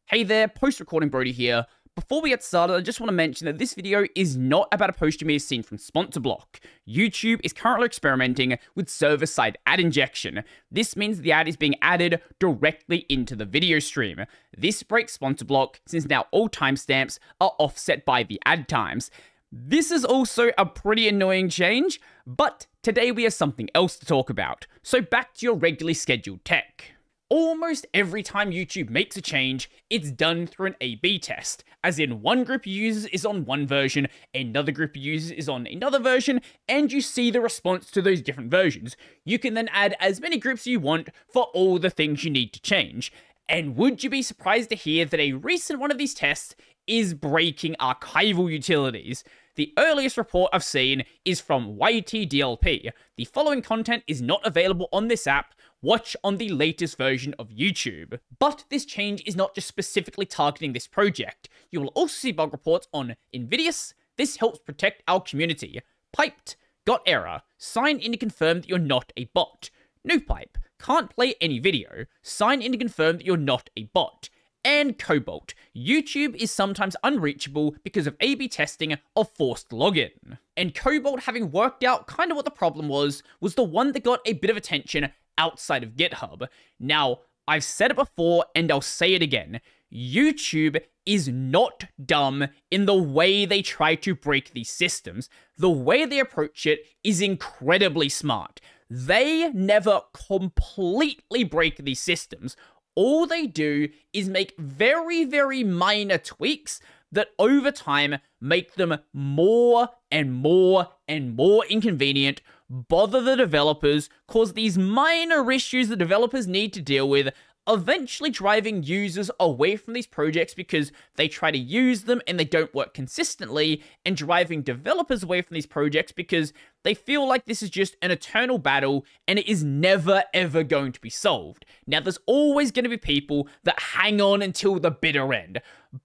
Hey there, post-recording Brodie here. Before we get started, I just want to mention that this video is not about a post you may have seen from Sponsor Block. YouTube is currently experimenting with server-side ad injection. This means the ad is being added directly into the video stream. This breaks Sponsor Block since now all timestamps are offset by the ad times. This is also a pretty annoying change, but today we have something else to talk about. So back to your regularly scheduled tech. Almost every time YouTube makes a change, it's done through an A/B test, as in one group of users is on one version, another group of users is on another version, and you see the response to those different versions. You can then add as many groups as you want for all the things you need to change. And would you be surprised to hear that a recent one of these tests is breaking archival utilities? The earliest report I've seen is from yt-dlp. The following content is not available on this app. Watch on the latest version of YouTube. But this change is not just specifically targeting this project. You will also see bug reports on Invidious. This helps protect our community. Piped, got error. Sign in to confirm that you're not a bot. No pipe, can't play any video. Sign in to confirm that you're not a bot. And Cobalt. YouTube is sometimes unreachable because of A/B testing of forced login. And Cobalt, having worked out kind of what the problem was the one that got a bit of attention outside of GitHub. Now, I've said it before and I'll say it again. YouTube is not dumb in the way they try to break these systems. The way they approach it is incredibly smart. They never completely break these systems. All they do is make very, very minor tweaks that over time make them more and more and more inconvenient, bother the developers, cause these minor issues the developers need to deal with, eventually driving users away from these projects because they try to use them and they don't work consistently, and driving developers away from these projects because they feel like this is just an eternal battle and it is never ever going to be solved. Now, there's always going to be people that hang on until the bitter end,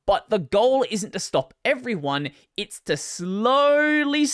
but the goal isn't to stop everyone, it's to slowly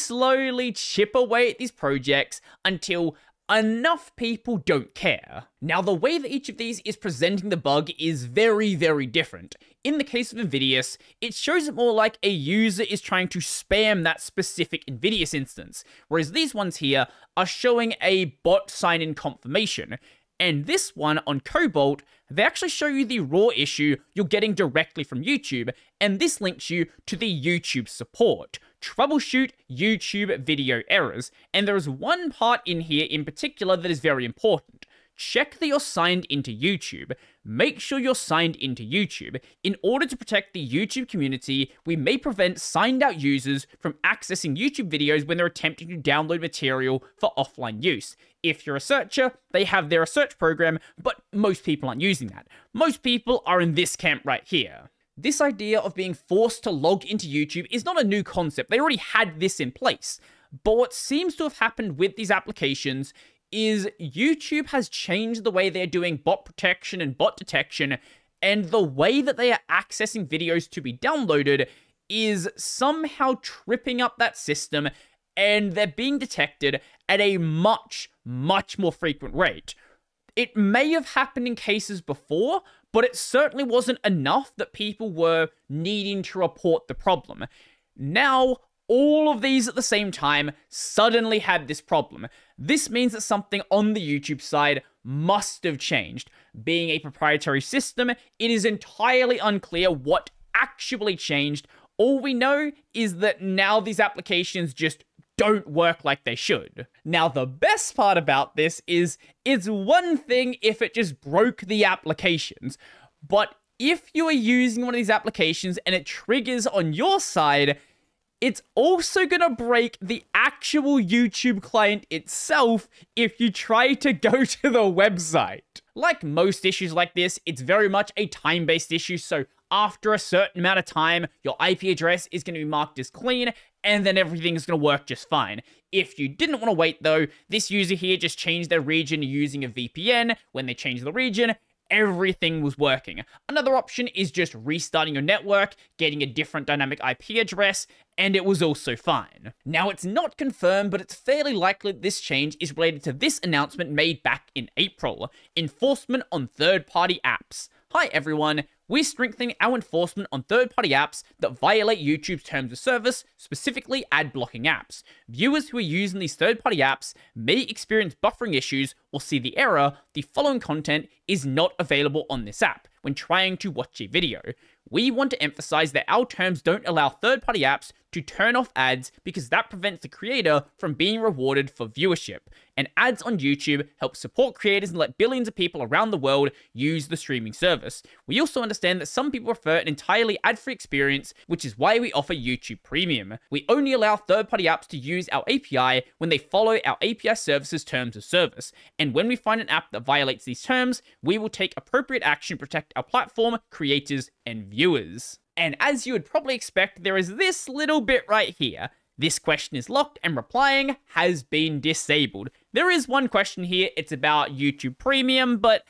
chip away at these projects until enough people don't care. Now, the way that each of these is presenting the bug is very, very different. In the case of Invidious, it shows it more like a user is trying to spam that specific Invidious instance, whereas these ones here are showing a bot sign-in confirmation. And this one on Cobalt, they actually show you the raw issue you're getting directly from YouTube, and this links you to the YouTube support. Troubleshoot YouTube video errors, and there is one part in here in particular that is very important. Check that you're signed into YouTube. Make sure you're signed into YouTube. In order to protect the YouTube community, we may prevent signed out users from accessing YouTube videos when they're attempting to download material for offline use. If you're a searcher, they have their search program, but most people aren't using that. Most people are in this camp right here. This idea of being forced to log into YouTube is not a new concept. They already had this in place. But what seems to have happened with these applications is YouTube has changed the way they're doing bot protection and bot detection, and the way that they are accessing videos to be downloaded is somehow tripping up that system, and they're being detected at a much more frequent rate. It may have happened in cases before, but it certainly wasn't enough that people were needing to report the problem. Now, all of these at the same time suddenly had this problem. This means that something on the YouTube side must have changed. Being a proprietary system, it is entirely unclear what actually changed. All we know is that now these applications just don't work like they should. Now, the best part about this is it's one thing if it just broke the applications, but if you are using one of these applications and it triggers on your side, it's also gonna break the actual YouTube client itself if you try to go to the website. Like most issues like this, it's very much a time-based issue, so after a certain amount of time, your IP address is gonna be marked as clean, and then everything is gonna work just fine. If you didn't want to wait though, this user here just changed their region using a VPN. When they changed the region, everything was working. Another option is just restarting your network, getting a different dynamic IP address, and it was also fine. Now, it's not confirmed, but it's fairly likely that this change is related to this announcement made back in April: enforcement on third-party apps. Hi everyone, we're strengthening our enforcement on third-party apps that violate YouTube's terms of service, specifically ad-blocking apps. Viewers who are using these third-party apps may experience buffering issues or see the error, the following content is not available on this app, when trying to watch a video. We want to emphasize that our terms don't allow third-party apps to turn off ads because that prevents the creator from being rewarded for viewership. And ads on YouTube help support creators and let billions of people around the world use the streaming service. We also understand that some people prefer an entirely ad-free experience, which is why we offer YouTube Premium. We only allow third-party apps to use our API when they follow our API service's terms of service. And when we find an app that violates these terms, we will take appropriate action to protect our platform, creators, and viewers. And as you would probably expect, there is this little bit right here. This question is locked and replying has been disabled. There is one question here, it's about YouTube Premium, but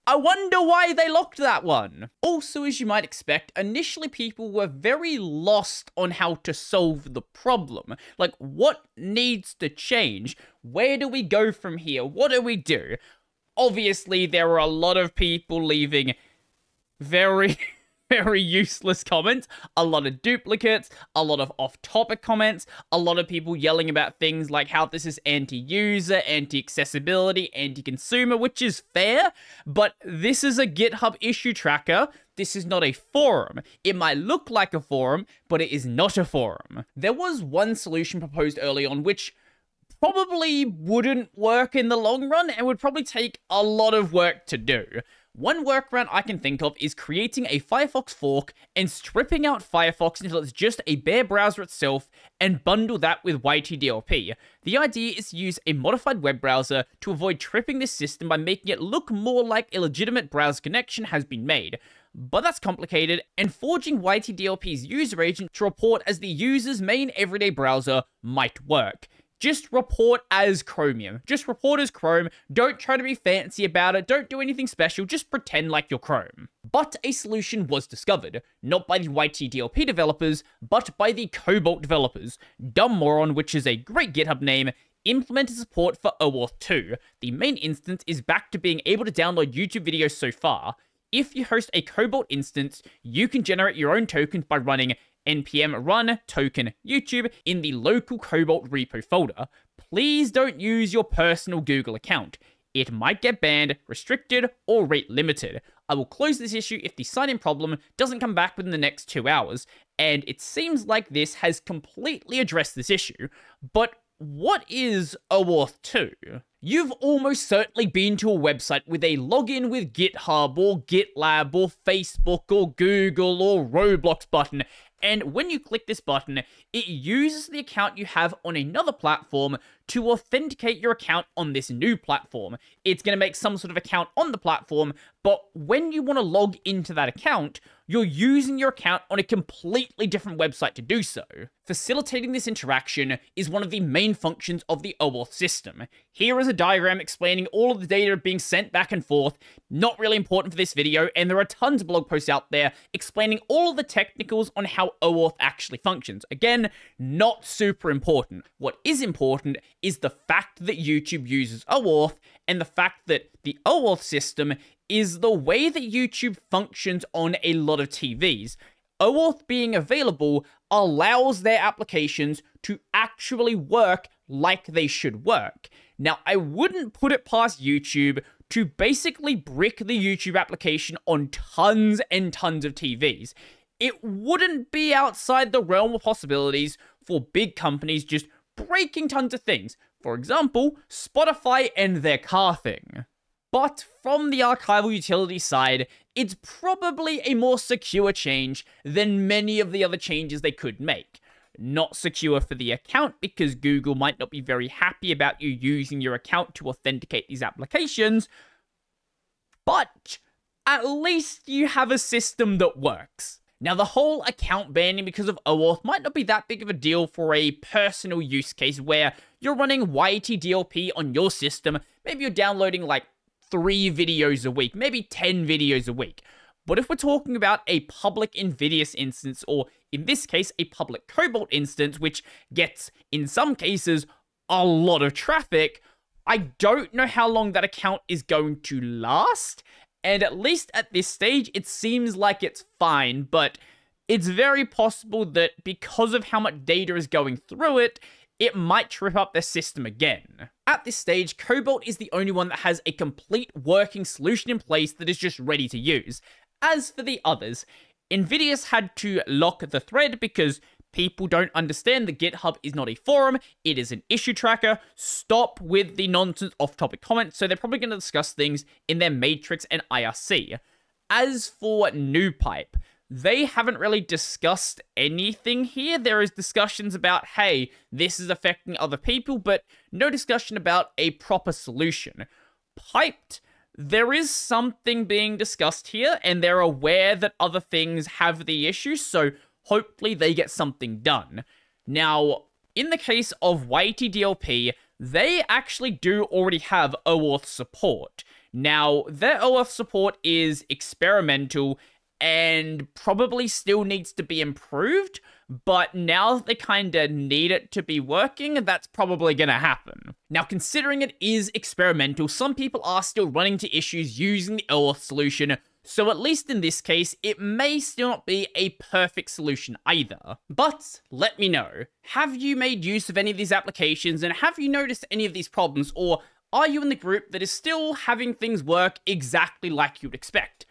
I wonder why they locked that one. Also, as you might expect, initially people were very lost on how to solve the problem. Like, what needs to change? Where do we go from here? What do we do? Obviously, there were a lot of people leaving very useless comments, a lot of duplicates, a lot of off-topic comments, a lot of people yelling about things like how this is anti-user, anti-accessibility, anti-consumer, which is fair, but this is a GitHub issue tracker. This is not a forum. It might look like a forum, but it is not a forum. There was one solution proposed early on, which probably wouldn't work in the long run and would probably take a lot of work to do. One workaround I can think of is creating a Firefox fork and stripping out Firefox until it's just a bare browser itself and bundle that with yt-dlp. The idea is to use a modified web browser to avoid tripping this system by making it look more like a legitimate browser connection has been made. But that's complicated, and forging yt-dlp's user agent to report as the user's main everyday browser might work. Just report as Chromium. Just report as Chrome. Don't try to be fancy about it. Don't do anything special. Just pretend like you're Chrome. But a solution was discovered. Not by the yt-dlp developers, but by the Cobalt developers. Dumbmoron, which is a great GitHub name, implemented support for OAuth 2. The main instance is back to being able to download YouTube videos so far. If you host a Cobalt instance, you can generate your own tokens by running npm run token YouTube in the local Cobalt repo folder. Please don't use your personal Google account. It might get banned, restricted, or rate limited. I will close this issue if the sign-in problem doesn't come back within the next 2 hours, and it seems like this has completely addressed this issue. But what is OAuth 2? You've almost certainly been to a website with a login with GitHub or GitLab or Facebook or Google or Roblox button, and when you click this button, it uses the account you have on another platform to authenticate your account on this new platform. It's going to make some sort of account on the platform, but when you want to log into that account, you're using your account on a completely different website to do so. Facilitating this interaction is one of the main functions of the OAuth system. Here is a diagram explaining all of the data being sent back and forth. Not really important for this video, and there are tons of blog posts out there explaining all of the technicals on how OAuth actually functions. Again, not super important. What is important is the fact that YouTube uses OAuth, and the fact that the OAuth system is the way that YouTube functions on a lot of TVs. OAuth being available allows their applications to actually work like they should work. Now, I wouldn't put it past YouTube to basically brick the YouTube application on tons and tons of TVs. It wouldn't be outside the realm of possibilities for big companies just breaking tons of things. For example, Spotify and their car thing. But from the archival utility side, it's probably a more secure change than many of the other changes they could make. Not secure for the account because Google might not be very happy about you using your account to authenticate these applications, but at least you have a system that works. Now, the whole account banning because of OAuth might not be that big of a deal for a personal use case where you're running yt-dlp on your system. Maybe you're downloading like 3 videos a week, maybe 10 videos a week. But if we're talking about a public Invidious instance, or in this case, a public Cobalt instance, which gets, in some cases, a lot of traffic, I don't know how long that account is going to last. And at least at this stage, it seems like it's fine, but it's very possible that because of how much data is going through it, it might trip up their system again. At this stage, Cobalt is the only one that has a complete working solution in place that is just ready to use. As for the others, Nvidia's had to lock the thread because people don't understand that GitHub is not a forum, it is an issue tracker. Stop with the nonsense off-topic comments, so they're probably going to discuss things in their matrix and IRC. As for NewPipe, they haven't really discussed anything here. There is discussions about, hey, this is affecting other people, but no discussion about a proper solution. Piped, there is something being discussed here, and they're aware that other things have the issue, so hopefully they get something done. Now, in the case of yt-dlp, they actually do already have OAuth support. Now, their OAuth support is experimental and probably still needs to be improved, but now that they kinda need it to be working, that's probably gonna happen. Now, considering it is experimental, some people are still running into issues using the OAuth solution, so at least in this case, it may still not be a perfect solution either. But let me know, have you made use of any of these applications, and have you noticed any of these problems, or are you in the group that is still having things work exactly like you'd expect?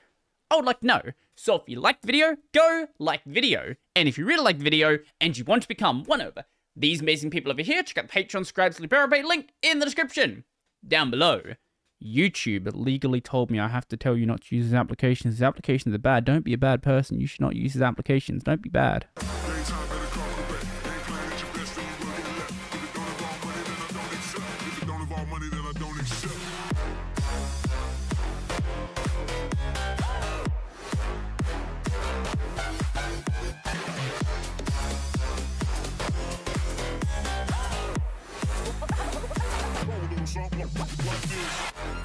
I would like to know. So if you liked the video, go like the video. And if you really like the video and you want to become one of these amazing people over here, check out the Patreon subscribe to Brodie link in the description down below. YouTube legally told me I have to tell you not to use his applications. His applications are bad. Don't be a bad person. You should not use his applications. Don't be bad. Like this.